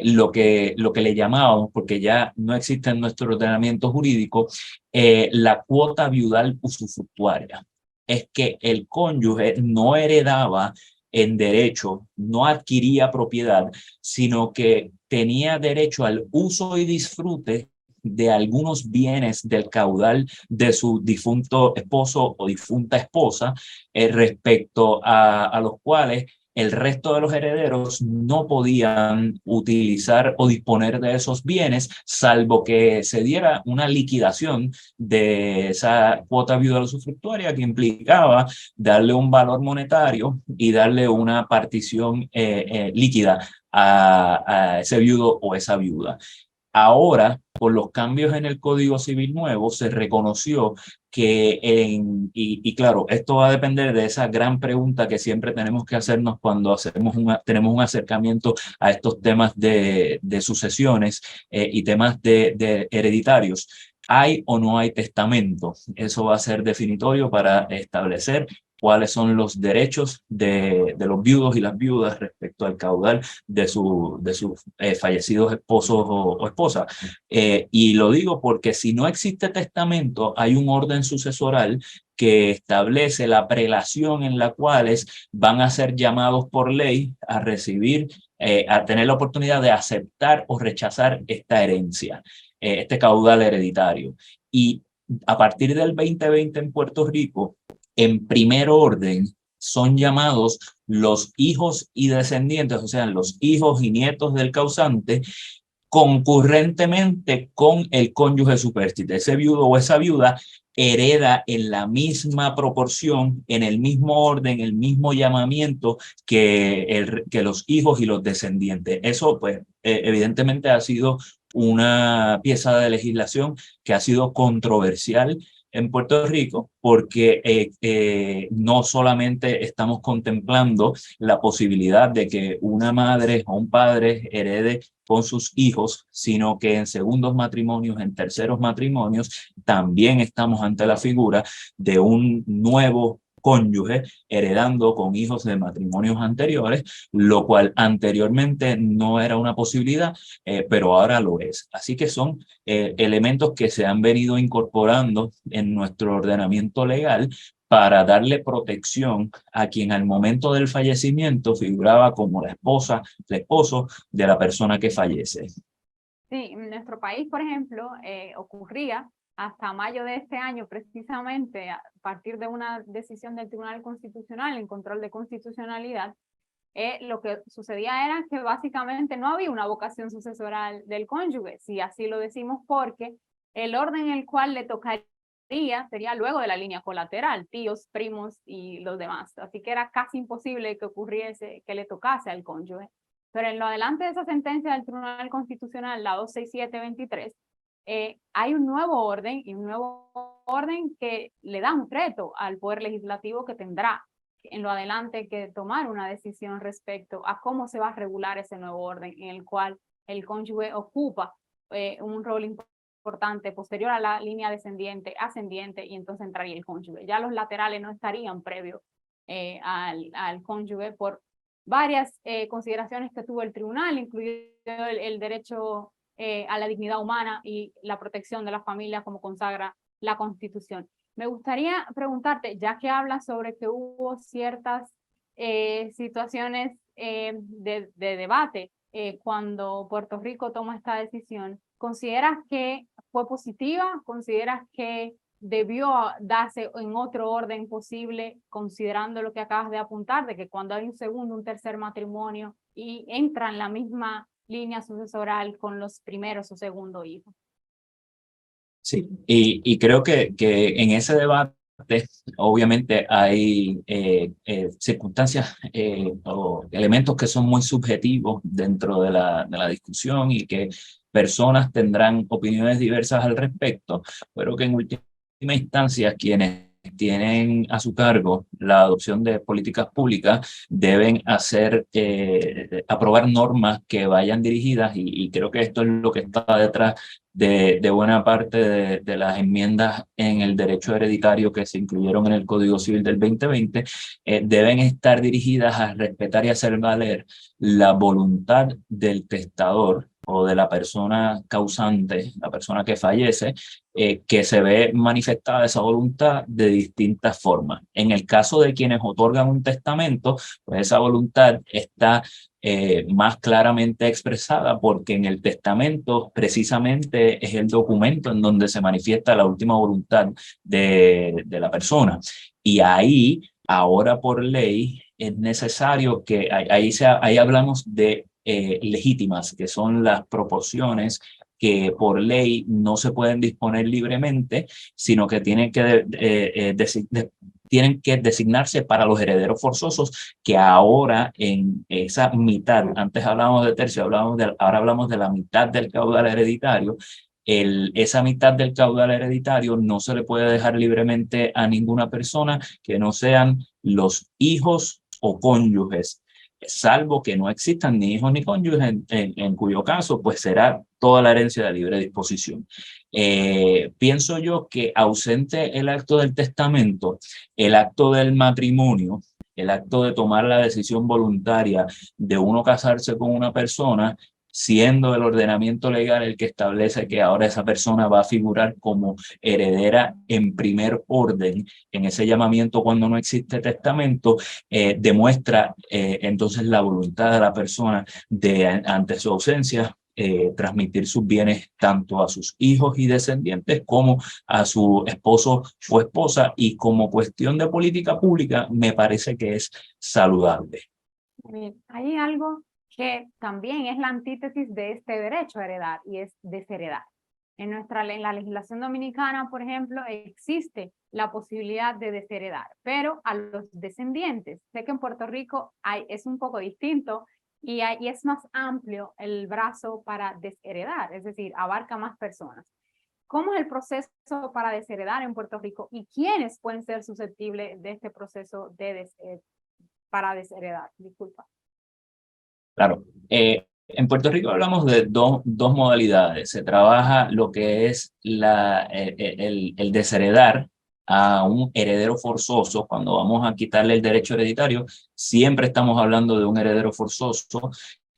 lo que le llamábamos, porque ya no existe en nuestro ordenamiento jurídico, la cuota viudal usufructuaria. Es que el cónyuge no heredaba en derecho, no adquiría propiedad, sino que tenía derecho al uso y disfrute de algunos bienes del caudal de su difunto esposo o difunta esposa, respecto a los cuales el resto de los herederos no podían utilizar o disponer de esos bienes, salvo que se diera una liquidación de esa cuota viudal usufructuaria que implicaba darle un valor monetario y darle una partición líquida a ese viudo o esa viuda. Ahora, por los cambios en el Código Civil nuevo, se reconoció que, y claro, esto va a depender de esa gran pregunta que siempre tenemos que hacernos cuando tenemos un acercamiento a estos temas de sucesiones y temas de hereditarios. ¿Hay o no hay testamento? Eso va a ser definitorio para establecer cuáles son los derechos de los viudos y las viudas respecto al caudal de sus fallecidos esposos o esposas. Y lo digo porque si no existe testamento, hay un orden sucesoral que establece la prelación en la cual van a ser llamados por ley a recibir, a tener la oportunidad de aceptar o rechazar esta herencia, este caudal hereditario. Y a partir del 2020 en Puerto Rico, en primer orden, son llamados los hijos y descendientes, o sea, los hijos y nietos del causante, concurrentemente con el cónyuge supérstite. Ese viudo o esa viuda hereda en la misma proporción, en el mismo orden, el mismo llamamiento que los hijos y los descendientes. Eso, pues, evidentemente ha sido una pieza de legislación que ha sido controversial en Puerto Rico, porque no solamente estamos contemplando la posibilidad de que una madre o un padre herede con sus hijos, sino que en segundos matrimonios, en terceros matrimonios, también estamos ante la figura de un nuevo cónyuge heredando con hijos de matrimonios anteriores, lo cual anteriormente no era una posibilidad, pero ahora lo es. Así que son elementos que se han venido incorporando en nuestro ordenamiento legal para darle protección a quien al momento del fallecimiento figuraba como la esposa, el esposo de la persona que fallece. Sí, en nuestro país, por ejemplo, ocurría hasta mayo de este año, precisamente a partir de una decisión del Tribunal Constitucional en control de constitucionalidad, lo que sucedía era que básicamente no había una vocación sucesoral del cónyuge, si así lo decimos, porque el orden en el cual le tocaría sería luego de la línea colateral, tíos, primos y los demás. Así que era casi imposible que ocurriese, que le tocase al cónyuge. Pero en lo adelante de esa sentencia del Tribunal Constitucional, la 267-23, hay un nuevo orden y un nuevo orden que le da un reto al Poder Legislativo que tendrá en lo adelante que tomar una decisión respecto a cómo se va a regular ese nuevo orden en el cual el cónyuge ocupa un rol importante posterior a la línea descendiente, ascendiente, y entonces entraría el cónyuge. Ya los laterales no estarían previo al cónyuge por varias consideraciones que tuvo el tribunal, incluido el derecho a la dignidad humana y la protección de la familia como consagra la Constitución. Me gustaría preguntarte, ya que hablas sobre que hubo ciertas situaciones de debate cuando Puerto Rico toma esta decisión, ¿consideras que fue positiva? ¿Consideras que debió darse en otro orden posible, considerando lo que acabas de apuntar, de que cuando hay un segundo, un tercer matrimonio y entra en la misma línea sucesoral con los primeros o segundo hijos? Sí, y creo que en ese debate obviamente hay circunstancias o elementos que son muy subjetivos dentro de la discusión y que personas tendrán opiniones diversas al respecto, pero que en última instancia quienes tienen a su cargo la adopción de políticas públicas deben aprobar normas que vayan dirigidas y creo que esto es lo que está detrás de buena parte de las enmiendas en el derecho hereditario que se incluyeron en el Código Civil del 2020, deben estar dirigidas a respetar y hacer valer la voluntad del testador o de la persona causante, la persona que fallece, que se ve manifestada esa voluntad de distintas formas. En el caso de quienes otorgan un testamento, pues esa voluntad está más claramente expresada porque en el testamento precisamente es el documento en donde se manifiesta la última voluntad de la persona. Y ahí, ahora por ley, es necesario que ahí hablamos de legítimas, que son las proporciones que por ley no se pueden disponer libremente, sino que tienen que designarse para los herederos forzosos, que ahora en esa mitad, antes hablábamos de tercio, ahora hablamos de la mitad del caudal hereditario. Esa mitad del caudal hereditario no se le puede dejar libremente a ninguna persona que no sean los hijos o cónyuges, salvo que no existan ni hijos ni cónyuges, en cuyo caso pues será toda la herencia de libre disposición. Pienso yo que ausente el acto del testamento, el acto del matrimonio, el acto de tomar la decisión voluntaria de uno casarse con una persona, siendo el ordenamiento legal el que establece que ahora esa persona va a figurar como heredera en primer orden en ese llamamiento cuando no existe testamento, demuestra entonces la voluntad de la persona de, ante su ausencia, transmitir sus bienes tanto a sus hijos y descendientes como a su esposo o esposa, y como cuestión de política pública me parece que es saludable. Hay algo que también es la antítesis de este derecho a heredar y es desheredar. En la legislación dominicana, por ejemplo, existe la posibilidad de desheredar, pero a los descendientes. Sé que en Puerto Rico es un poco distinto y es más amplio el brazo para desheredar, es decir, abarca más personas. ¿Cómo es el proceso para desheredar en Puerto Rico y quiénes pueden ser susceptibles de este proceso para desheredar? Disculpa. Claro. En Puerto Rico hablamos de dos modalidades. Se trabaja lo que es el desheredar a un heredero forzoso. Cuando vamos a quitarle el derecho hereditario, siempre estamos hablando de un heredero forzoso,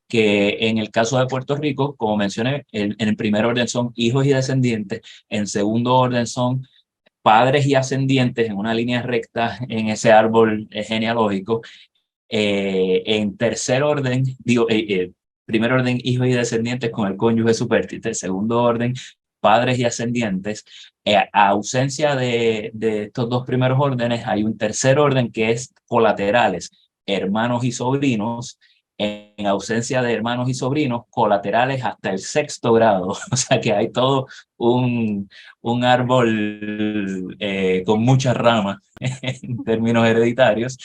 que en el caso de Puerto Rico, como mencioné, en el primer orden son hijos y descendientes, en segundo orden son padres y ascendientes en una línea recta en ese árbol genealógico. En tercer orden, primer orden, hijos y descendientes con el cónyuge supérstite. Segundo orden, padres y ascendientes. A ausencia de estos dos primeros órdenes, hay un tercer orden que es colaterales, hermanos y sobrinos. En ausencia de hermanos y sobrinos, colaterales hasta el sexto grado. O sea que hay todo un árbol con muchas ramas en términos hereditarios.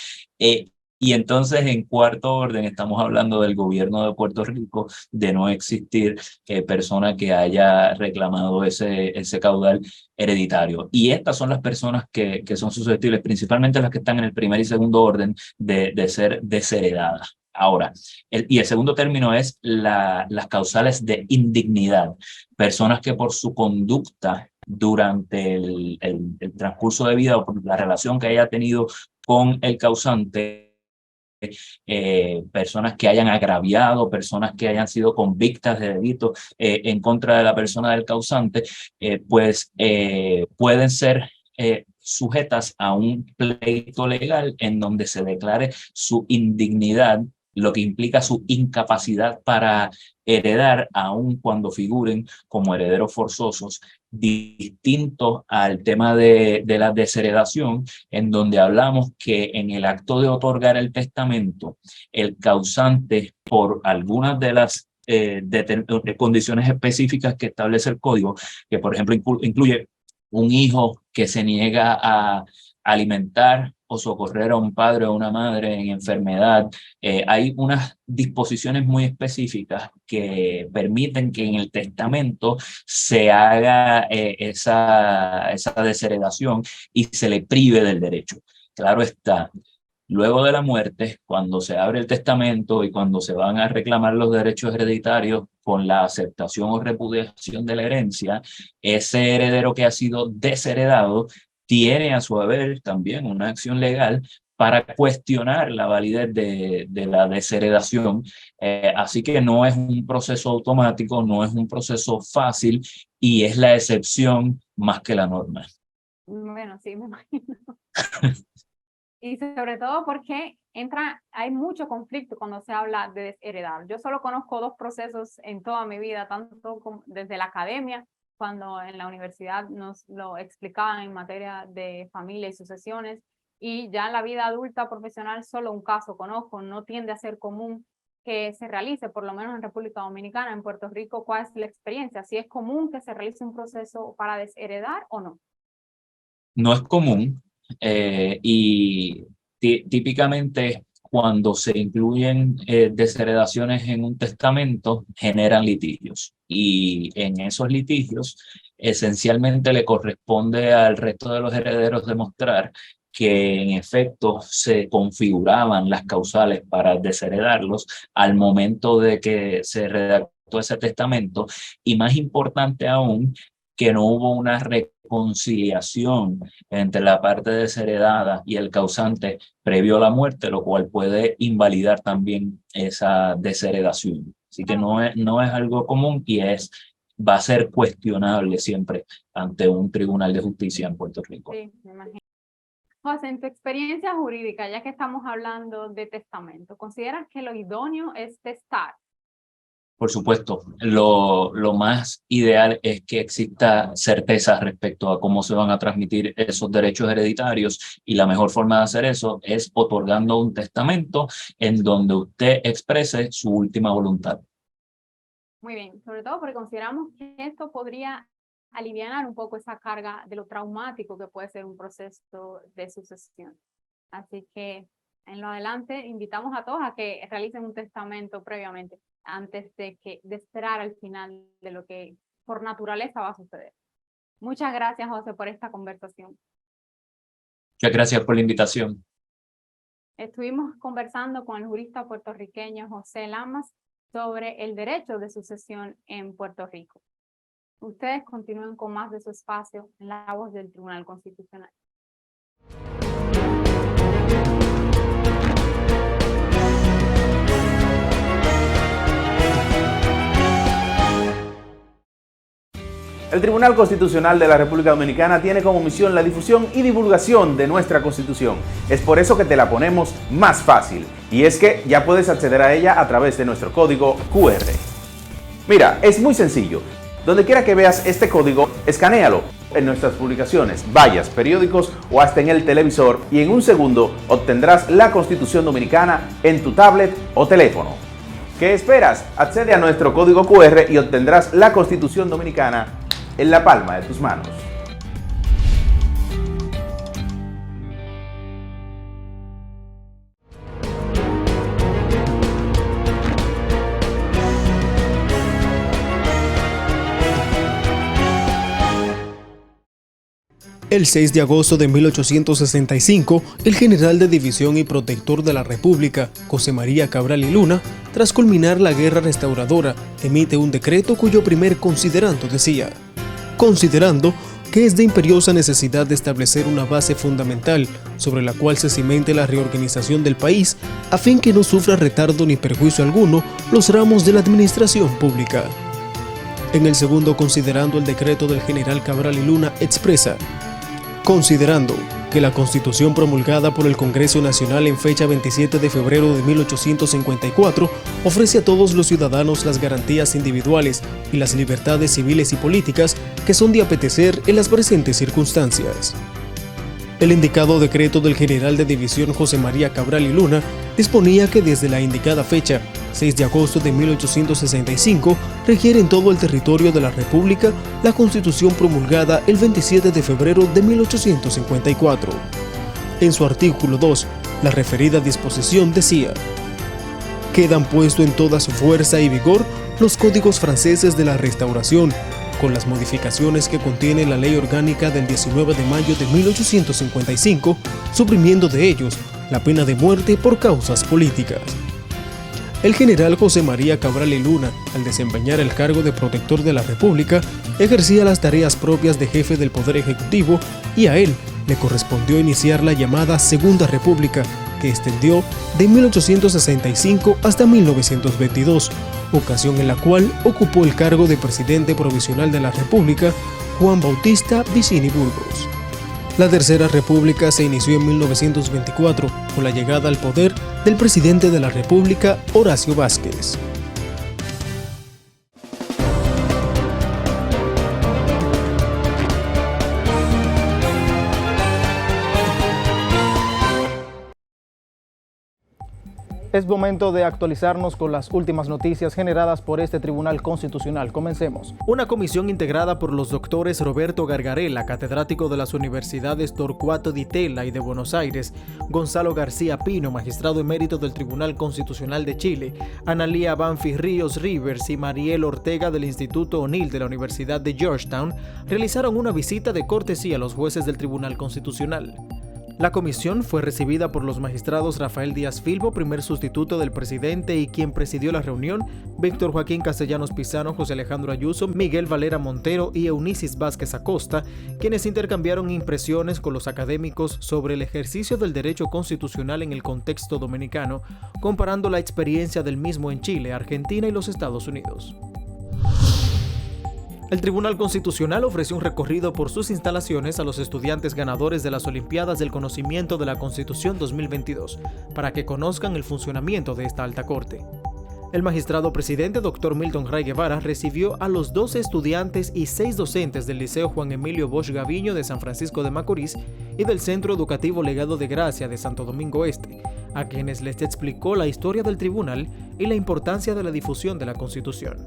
Y entonces, en cuarto orden, estamos hablando del gobierno de Puerto Rico, de no existir persona que haya reclamado ese caudal hereditario. Y estas son las personas que son susceptibles, principalmente las que están en el primer y segundo orden, de ser desheredadas. Ahora, el segundo término es las causales de indignidad. Personas que por su conducta durante el transcurso de vida o por la relación que haya tenido con el causante, personas que hayan agraviado, personas que hayan sido convictas de delitos en contra de la persona del causante, pues pueden ser sujetas a un pleito legal en donde se declare su indignidad, lo que implica su incapacidad para heredar, aun cuando figuren como herederos forzosos, distinto al tema de la desheredación, en donde hablamos que en el acto de otorgar el testamento, el causante, por algunas de las condiciones específicas que establece el código, que por ejemplo incluye un hijo que se niega a alimentar o socorrer a un padre o una madre en enfermedad. Hay unas disposiciones muy específicas que permiten que en el testamento se haga esa desheredación y se le prive del derecho. Claro está, luego de la muerte, cuando se abre el testamento y cuando se van a reclamar los derechos hereditarios con la aceptación o repudiación de la herencia, ese heredero que ha sido desheredado tiene a su haber también una acción legal para cuestionar la validez de la desheredación. Así que no es un proceso automático, no es un proceso fácil y es la excepción más que la norma. Bueno, sí, me imagino. Y sobre todo porque hay mucho conflicto cuando se habla de desheredar. Yo solo conozco dos procesos en toda mi vida, tanto desde la academia, cuando en la universidad nos lo explicaban en materia de familia y sucesiones, y ya en la vida adulta profesional solo un caso conozco. No tiende a ser común que se realice, por lo menos en República Dominicana. En Puerto Rico, ¿cuál es la experiencia? ¿Si es común que se realice un proceso para desheredar o no? No es común y típicamente cuando se incluyen desheredaciones en un testamento generan litigios, y en esos litigios esencialmente le corresponde al resto de los herederos demostrar que en efecto se configuraban las causales para desheredarlos al momento de que se redactó ese testamento, y más importante aún, que no hubo una reconciliación entre la parte desheredada y el causante previo a la muerte, lo cual puede invalidar también esa desheredación. Así que no es algo común y va a ser cuestionable siempre ante un tribunal de justicia en Puerto Rico. Sí, me imagino. José, en tu experiencia jurídica, ya que estamos hablando de testamento, ¿consideras que lo idóneo es testar? Por supuesto, lo más ideal es que exista certeza respecto a cómo se van a transmitir esos derechos hereditarios, y la mejor forma de hacer eso es otorgando un testamento en donde usted exprese su última voluntad. Muy bien, sobre todo porque consideramos que esto podría aliviar un poco esa carga de lo traumático que puede ser un proceso de sucesión. Así que En lo adelante, invitamos a todos a que realicen un testamento previamente, antes de esperar al final de lo que por naturaleza va a suceder. Muchas gracias, José, por esta conversación. Muchas gracias por la invitación. Estuvimos conversando con el jurista puertorriqueño José Lamas sobre el derecho de sucesión en Puerto Rico. Ustedes continúen con más de su espacio en La Voz del Tribunal Constitucional. El Tribunal Constitucional de la República Dominicana tiene como misión la difusión y divulgación de nuestra Constitución. Es por eso que te la ponemos más fácil. Y es que ya puedes acceder a ella a través de nuestro código QR. Mira, es muy sencillo. Donde quiera que veas este código, escanéalo en nuestras publicaciones, vallas, periódicos o hasta en el televisor y en un segundo obtendrás la Constitución Dominicana en tu tablet o teléfono. ¿Qué esperas? Accede a nuestro código QR y obtendrás la Constitución Dominicana en la palma de tus manos. El 6 de agosto de 1865, el general de división y protector de la República, José María Cabral y Luna, tras culminar la Guerra Restauradora, emite un decreto cuyo primer considerando decía: considerando que es de imperiosa necesidad de establecer una base fundamental sobre la cual se cimente la reorganización del país, a fin que no sufra retardo ni perjuicio alguno los ramos de la administración pública. En el segundo considerando, el decreto del general Cabral y Luna expresa: considerando que la Constitución promulgada por el Congreso Nacional en fecha 27 de febrero de 1854 ofrece a todos los ciudadanos las garantías individuales y las libertades civiles y políticas que son de apetecer en las presentes circunstancias. El indicado decreto del general de división José María Cabral y Luna disponía que desde la indicada fecha, 6 de agosto de 1865, regiere en todo el territorio de la República la Constitución promulgada el 27 de febrero de 1854. En su artículo 2, la referida disposición decía: quedan puesto en toda su fuerza y vigor los códigos franceses de la Restauración, con las modificaciones que contiene la Ley Orgánica del 19 de mayo de 1855, suprimiendo de ellos la pena de muerte por causas políticas. El general José María Cabral y Luna, al desempeñar el cargo de protector de la República, ejercía las tareas propias de jefe del Poder Ejecutivo y a él le correspondió iniciar la llamada Segunda República, que extendió de 1865 hasta 1922, ocasión en la cual ocupó el cargo de presidente provisional de la República Juan Bautista Vicini Burgos. La Tercera República se inició en 1924 con la llegada al poder del presidente de la República, Horacio Vázquez. Es momento de actualizarnos con las últimas noticias generadas por este Tribunal Constitucional. Comencemos. Una comisión integrada por los doctores Roberto Gargarella, catedrático de las universidades Torcuato Di Tella y de Buenos Aires, Gonzalo García Pino, magistrado emérito del Tribunal Constitucional de Chile, Analía Banfi Ríos Rivers y Mariel Ortega del Instituto O'Neill de la Universidad de Georgetown, realizaron una visita de cortesía a los jueces del Tribunal Constitucional. La comisión fue recibida por los magistrados Rafael Díaz Filbo, primer sustituto del presidente y quien presidió la reunión, Víctor Joaquín Castellanos Pizano, José Alejandro Ayuso, Miguel Valera Montero y Eunicis Vázquez Acosta, quienes intercambiaron impresiones con los académicos sobre el ejercicio del derecho constitucional en el contexto dominicano, comparando la experiencia del mismo en Chile, Argentina y los Estados Unidos. El Tribunal Constitucional ofreció un recorrido por sus instalaciones a los estudiantes ganadores de las Olimpiadas del Conocimiento de la Constitución 2022, para que conozcan el funcionamiento de esta alta corte. El magistrado presidente, Dr. Milton Ray Guevara, recibió a los 12 estudiantes y 6 docentes del Liceo Juan Emilio Bosch Gaviño de San Francisco de Macorís y del Centro Educativo Legado de Gracia de Santo Domingo Este, a quienes les explicó la historia del tribunal y la importancia de la difusión de la Constitución.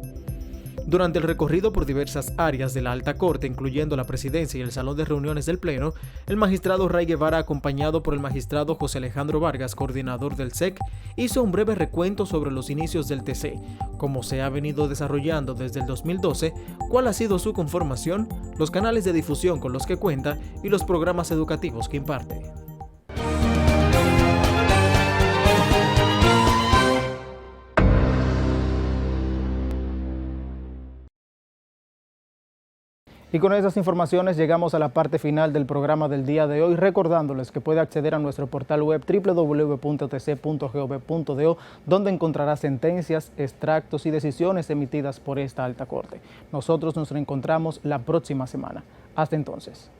Durante el recorrido por diversas áreas de la Alta Corte, incluyendo la presidencia y el salón de reuniones del Pleno, el magistrado Ray Guevara, acompañado por el magistrado José Alejandro Vargas, coordinador del SEC, hizo un breve recuento sobre los inicios del TC, cómo se ha venido desarrollando desde el 2012, cuál ha sido su conformación, los canales de difusión con los que cuenta y los programas educativos que imparte. Y con esas informaciones llegamos a la parte final del programa del día de hoy, recordándoles que puede acceder a nuestro portal web www.tc.gov.do, donde encontrará sentencias, extractos y decisiones emitidas por esta Alta Corte. Nosotros nos reencontramos la próxima semana. Hasta entonces.